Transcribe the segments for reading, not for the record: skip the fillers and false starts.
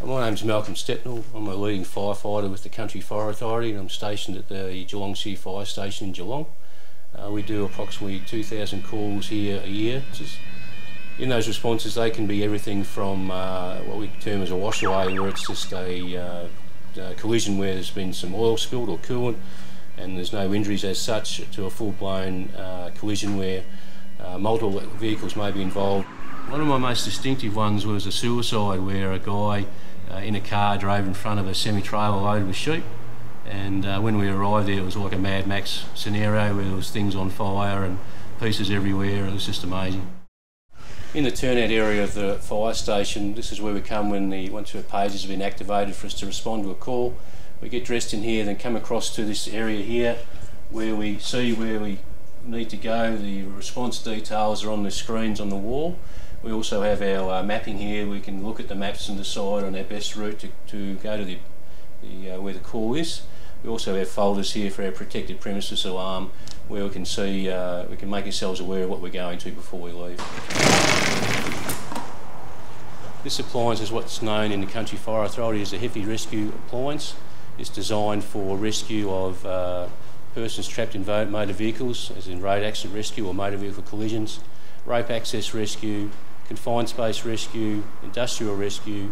My name's Malcolm Stepnell. I'm a leading firefighter with the Country Fire Authority, and I'm stationed at the Geelong City Fire Station in Geelong. We do approximately 2,000 calls here a year. In those responses, they can be everything from what we term as a washaway, where it's just a collision where there's been some oil spilled or coolant and there's no injuries as such, to a full-blown collision where multiple vehicles may be involved. One of my most distinctive ones was a suicide where a guy in a car drove in front of a semi-trailer loaded with sheep, and when we arrived there it was like a Mad Max scenario where there was things on fire and pieces everywhere. It was just amazing. In the turnout area of the fire station, this is where we come once our pages have been activated for us to respond to a call. We get dressed in here, then come across to this area here where we see where we need to go. The response details are on the screens on the wall. We also have our mapping here. We can look at the maps and decide on our best route to go to where the call is. We also have folders here for our protected premises alarm, where we can see, we can make ourselves aware of what we're going to before we leave. This appliance is what's known in the Country Fire Authority as a heavy rescue appliance. It's designed for rescue of persons trapped in motor vehicles, as in road accident rescue or motor vehicle collisions, rope access rescue, confined space rescue, industrial rescue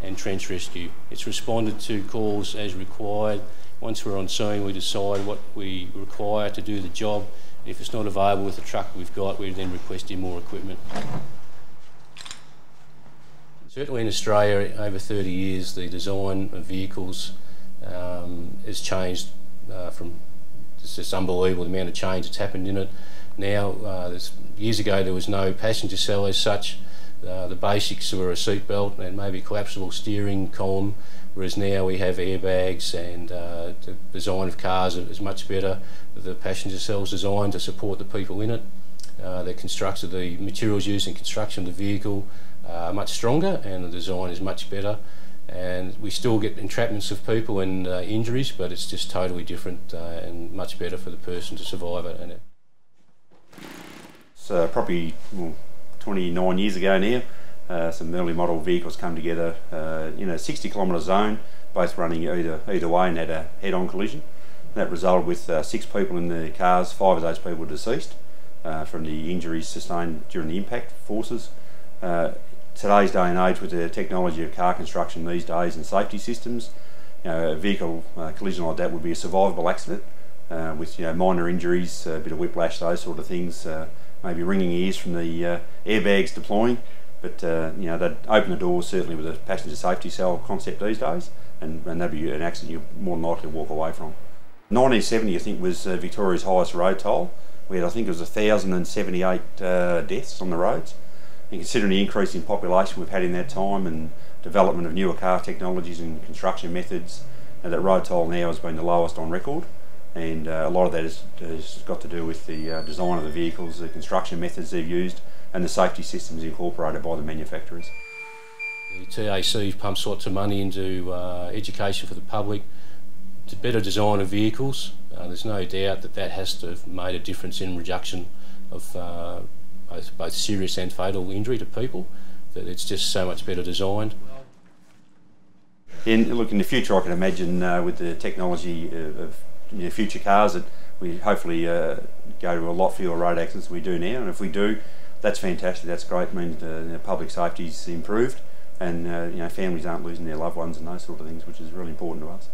and trench rescue. It's responded to calls as required. Once we're on scene, we decide what we require to do the job. If it's not available with the truck we've got, we then request in more equipment. Certainly in Australia, over 30 years, the design of vehicles has changed from it's just unbelievable the amount of change that's happened in it. Now, years ago there was no passenger cell as such. The basics were a seat belt and maybe a collapsible steering column, whereas now we have airbags, and the design of cars is much better. The passenger cell's designed to support the people in it. The materials used in construction of the vehicle are much stronger, and the design is much better. And we still get entrapments of people and injuries, but it's just totally different and much better for the person to survive it. So probably 29 years ago now, some early model vehicles come together in a 60-kilometre zone, both running either way, and had a head-on collision. That resulted with 6 people in the cars. 5 of those people were deceased from the injuries sustained during the impact forces. Today's day and age, with the technology of car construction these days and safety systems, a vehicle collision like that would be a survivable accident with minor injuries, a bit of whiplash, those sort of things, maybe ringing ears from the airbags deploying, but they'd open the doors certainly with a passenger safety cell concept these days, and that'd be an accident you're more than likely to walk away from. 1970, I think, was Victoria's highest road toll. We had, I think it was 1,078 deaths on the roads. And considering the increase in population we've had in that time and development of newer car technologies and construction methods, that road toll now has been the lowest on record, and a lot of that has got to do with the design of the vehicles, the construction methods they've used and the safety systems incorporated by the manufacturers. The TAC pumps lots of money into education for the public, to better design of vehicles. There's no doubt that has to have made a difference in reduction of both serious and fatal injury to people, that it's just so much better designed. In the future, I can imagine with the technology of future cars that we hopefully go to a lot fewer road accidents than we do now, and if we do, that's fantastic, that's great. It means public safety's improved, and families aren't losing their loved ones and those sort of things, which is really important to us.